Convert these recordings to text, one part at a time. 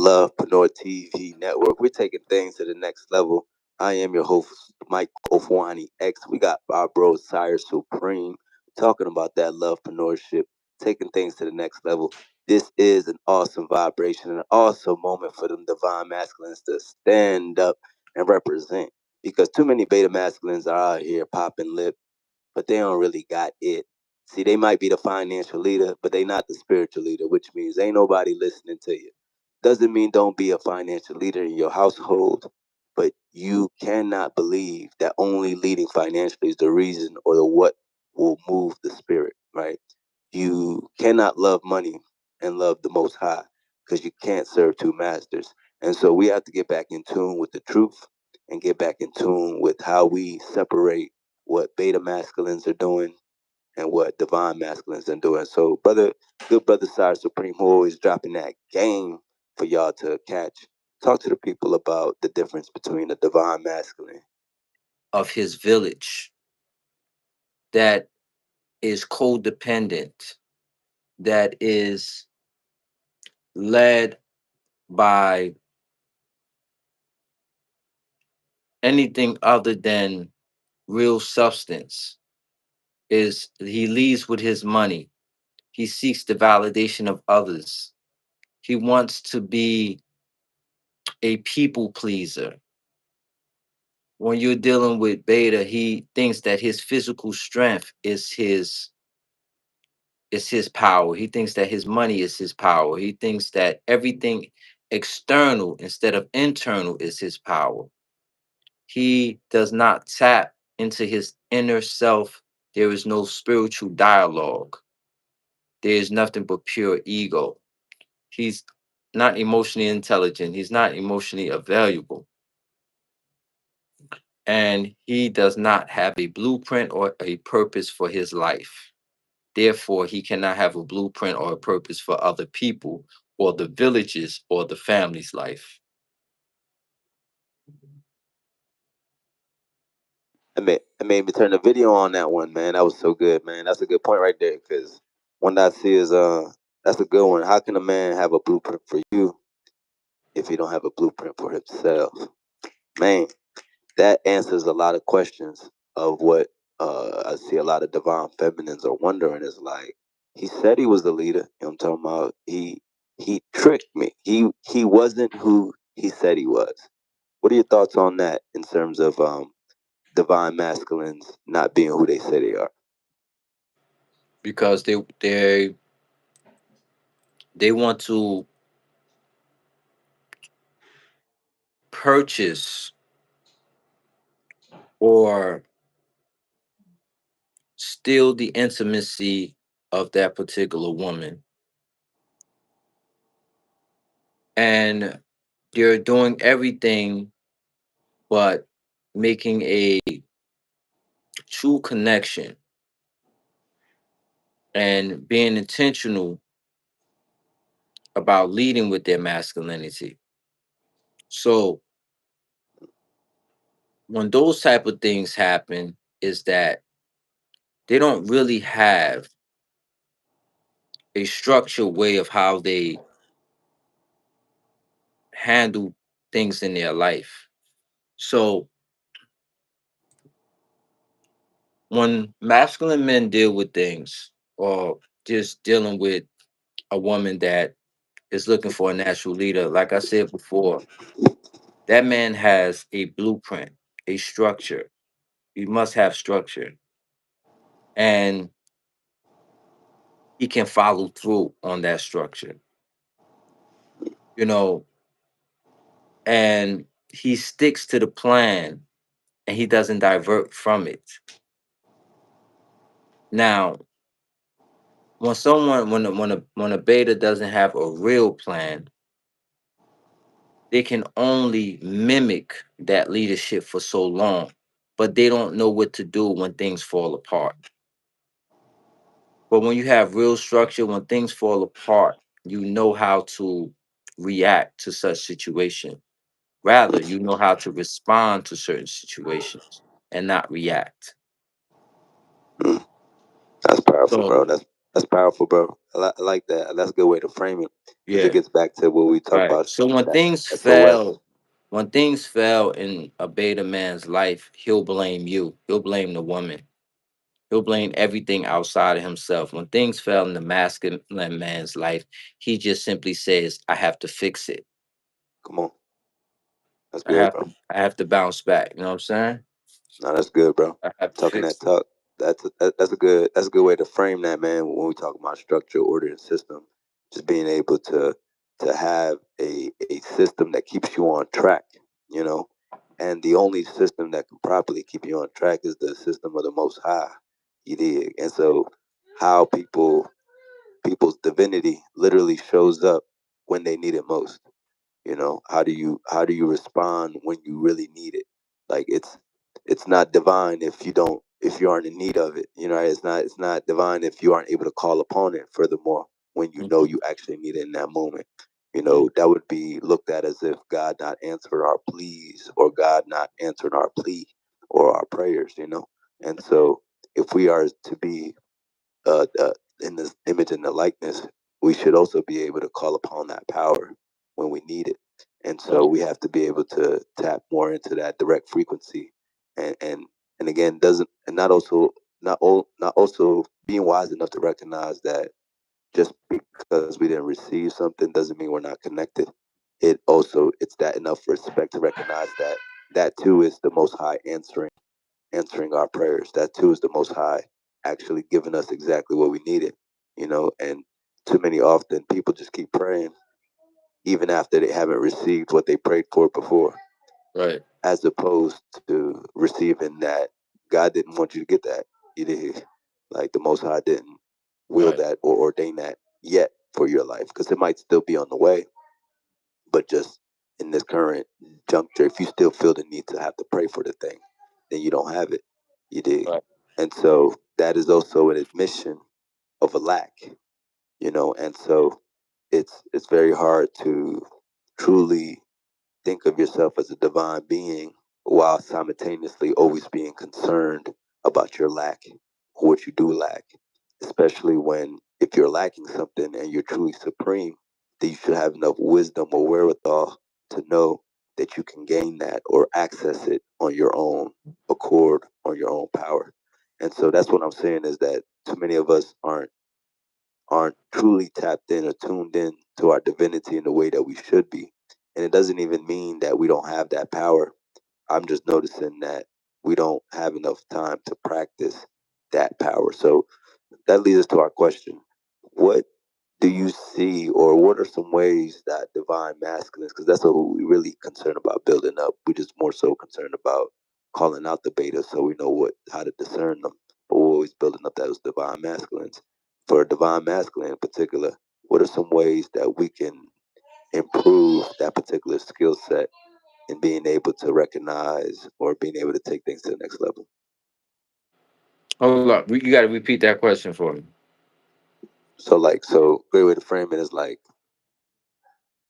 Lovepreneurship TV network. We're taking things to the next level. I am your host, Mike Ofwani X. We got our bro Sire Supreme talking about that lovepreneurship, taking things to the next level. This is an awesome vibration and an awesome moment for them divine masculines to stand up and represent. Because too many beta masculines are out here popping lip, but they don't really got it. See, they might be the financial leader, but they not the spiritual leader, which means ain't nobody listening to you. Doesn't mean don't be a financial leader in your household, but you cannot believe that only leading financially is the reason or the what will move the spirit, right? You cannot love money and love the most high because you can't serve two masters. And so we have to get back in tune with the truth and get back in tune with how we separate what beta masculines are doing and what divine masculines are doing. So, good brother Sire Supreme, who always dropping that game for y'all to catch. Talk to the people about the difference between the divine masculine. Of his village that is codependent, that is led by anything other than real substance, is he leads with his money. He seeks the validation of others. He wants to be a people pleaser. When you're dealing with beta, he thinks that his physical strength is his power. He thinks that his money is his power. He thinks that everything external instead of internal is his power. He does not tap into his inner self. There is no spiritual dialogue. There is nothing but pure ego. He's not emotionally intelligent. He's not emotionally available. And he does not have a blueprint or a purpose for his life. Therefore, he cannot have a blueprint or a purpose for other people or the villages or the family's life. I made me turn the video on that one, man. That was so good, man. That's a good point right there. Because one that I see is that's a good one. How can a man have a blueprint for you if he don't have a blueprint for himself? Man, that answers a lot of questions of what I see a lot of divine feminines are wondering is like, he said he was the leader. You know what I'm talking about? He tricked me. He wasn't who he said he was. What are your thoughts on that in terms of divine masculines not being who they say they are? Because they want to purchase or steal the intimacy of that particular woman. And they're doing everything but making a true connection and being intentional about leading with their masculinity. So when those type of things happen, is that they don't really have a structured way of how they handle things in their life. So when masculine men deal with things or just dealing with a woman that is looking for a natural leader, like I said before, that man has a blueprint, a structure. He must have structure. And he can follow through on that structure, you know, and he sticks to the plan and he doesn't divert from it. Now, when a beta doesn't have a real plan, they can only mimic that leadership for so long, but they don't know what to do when things fall apart. But when you have real structure, when things fall apart, you know how to react to such situation. Rather, you know how to respond to certain situations and not react. Mm, that's powerful, So bro. That's That's powerful, bro. I like that. That's a good way to frame it because it Yeah. gets back to what we talk Right. about. So when That things SOS. fail, when things fail in a beta man's life, he'll blame you. He'll blame the woman. He'll blame everything outside of himself. When things fail in the masculine man's life, he just simply says, I have to fix it. Come on, that's good, bro. I have to bounce back. You know what I'm saying? No, that's good, bro. I have to Talking that fix it. talk. That's a good way to frame that, man. When we talk about structure, order, and system, just being able to have a system that keeps you on track, you know. And the only system that can properly keep you on track is the system of the Most High. You dig? And so, how people's divinity literally shows up when they need it most. How do you respond when you really need it? Like it's not divine if you aren't in need of it. It's not divine if you aren't able to call upon it. Furthermore, when you know Mhm. you actually need it in that moment, Yeah. that would be looked at as if God not answered our pleas, or God not answered our plea or our prayers. And so if we are to be in this image and the likeness, we should also be able to call upon that power when we need it. And so Right. we have to be able to tap more into that direct frequency, and again, doesn't and not also being wise enough to recognize that just because we didn't receive something doesn't mean we're not connected. It's that enough respect to recognize that that too is the Most High answering our prayers. That too is the Most High actually giving us exactly what we needed. And too many often people just keep praying even after they haven't received what they prayed for before, Right. as opposed to receiving that God didn't want you to get that. You did, like the Most High didn't will Right. that or ordain that yet for your life, because it might still be on the way, but just in this current juncture, if you still feel the need to have to pray for the thing, then you don't have it. You dig? Right. And so that is also an admission of a lack, and so it's very hard to truly think of yourself as a divine being while simultaneously always being concerned about your lack or what you do lack, especially when if you're lacking something and you're truly supreme, then you should have enough wisdom or wherewithal to know that you can gain that or access it on your own accord, on your own power. And so that's what I'm saying, is that too many of us aren't truly tapped in or tuned in to our divinity in the way that we should be. And it doesn't even mean that we don't have that power. I'm just noticing that we don't have enough time to practice that power. So that leads us to our question. What do you see, or what are some ways that divine masculines, because that's what we really concerned about building up. We just more so concerned about calling out the beta so we know how to discern them. But we're always building up those divine masculines. For a divine masculine in particular, what are some ways that we can improve that particular skill set in being able to recognize or being able to take things to the next level? Hold up. You got to repeat that question for me. So great way to frame it is like,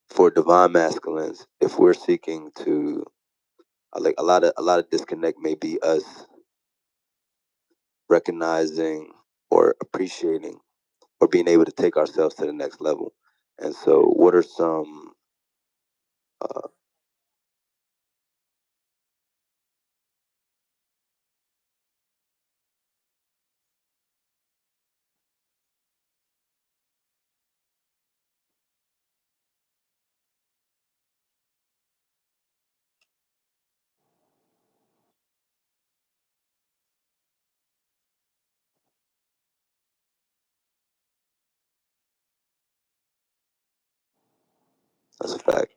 for divine masculines, if we're seeking to, like, a lot of disconnect may be us recognizing or appreciating or being able to take ourselves to the next level. And so what are some uh, that's a fact.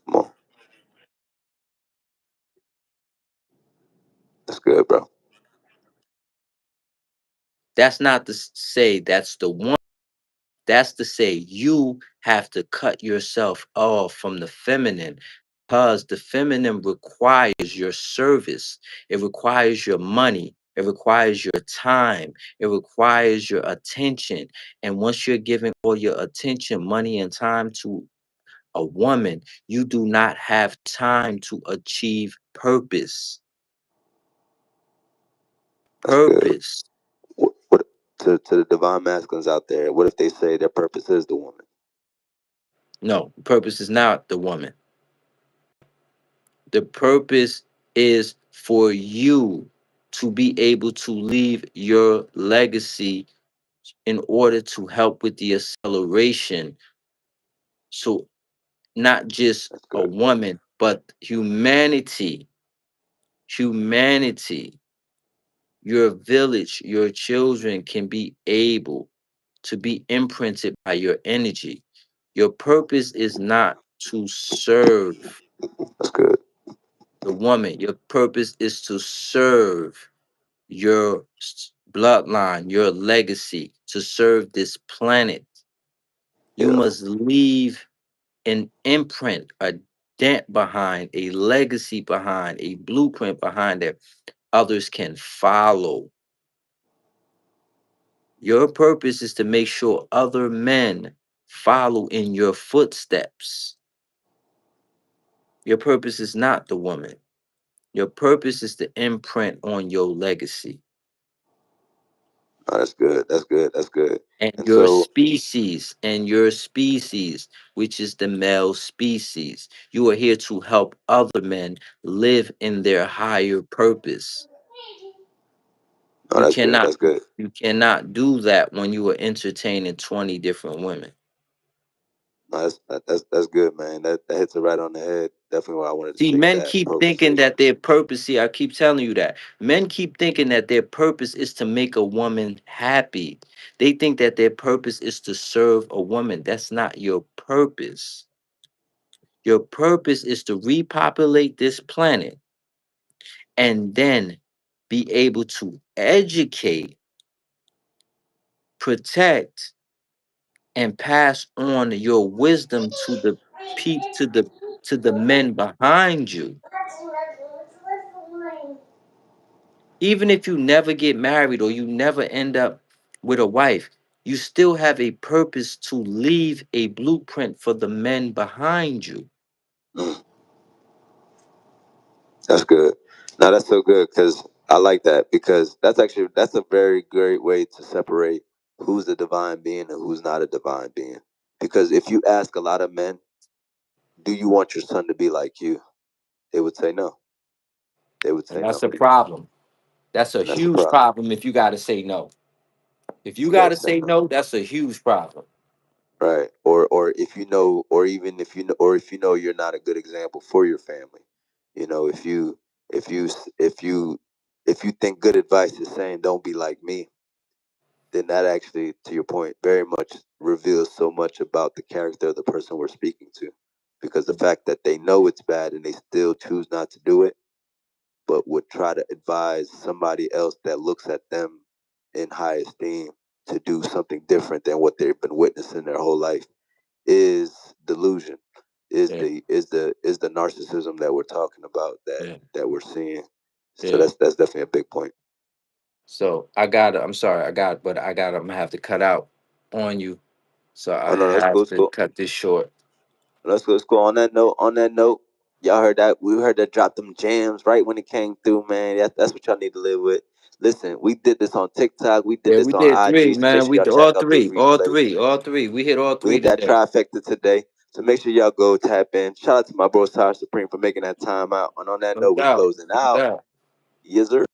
Come on, that's good, bro. That's not to say that's the one. That's to say, you have to cut yourself off from the feminine because the feminine requires your service. It requires your money. It requires your time. It requires your attention. And once you're giving all your attention, money, and time to a woman, you do not have time to achieve purpose. That's good. Purpose. What to the divine masculines out there? What if they say their purpose is the woman? No, purpose is not the woman. The purpose is for you to be able to leave your legacy in order to help with the acceleration. So, not just That's a good. woman, but humanity, humanity, your village, your children can be able to be imprinted by your energy. Your purpose is not to serve That's good. the woman, your purpose is to serve your bloodline, your legacy, to serve this planet. You Yeah. must leave an imprint, a dent behind, a legacy behind, a blueprint behind that others can follow. Your purpose is to make sure other men follow in your footsteps. Your purpose is not the woman. Your purpose is to imprint on your legacy. No, that's good. That's good. That's good. And And your so, species, which is the male species, you are here to help other men live in their higher purpose. no, You that's good. cannot That's good. you cannot do that when you are entertaining 20 different women. No, that's good, man. That hits it right on the head. Definitely why I wanted to See, shape men that keep thinking conversation. that their purpose, see, I keep telling you that. Men keep thinking that their purpose is to make a woman happy. They think that their purpose is to serve a woman. That's not your purpose. Your purpose is to repopulate this planet and then be able to educate, protect, and pass on your wisdom to the to the men behind you. Even if you never get married or you never end up with a wife, you still have a purpose to leave a blueprint for the men behind you. Mm, that's good. No, that's so good because I like that because that's a very great way to separate who's a divine being and who's not a divine being. Because if you ask a lot of men, do you want your son to be like you? They would say no. They would And say that's no, a problem. That's a and that's a huge problem. problem if you got to say no. If you You got got to to say say no. no, that's a huge problem. Right, or if you know, or even if you know, or if you know you're not a good example for your family. You know, if you if you if you think good advice is saying don't be like me, then that actually, to your point, very much reveals so much about the character of the person we're speaking to, because the fact that they know it's bad and they still choose not to do it, but would try to advise somebody else that looks at them in high esteem to do something different than what they've been witnessing their whole life is delusion, Yeah, is the narcissism that we're talking about, yeah, that we're seeing. So yeah. that's definitely a big point. So I got to I'm sorry, but I'm gonna have to cut out on you. So I Oh no, that's cool. have It's to cool. cut this short. Let's go. On that note, y'all heard that? We heard that drop them jams right when it came through, man. That's what y'all need to live with. Listen, we did this on TikTok. We did Yeah, this we on did three, IG. So make man. sure We y'all did check all out those three, all replays. three, all three. We hit all We three hit that today. trifecta today. So make sure y'all go tap in. Shout out to my bro Cyrus Supreme for making that time out. And on that No note, we doubt. closing No out. doubt. Yes, sir.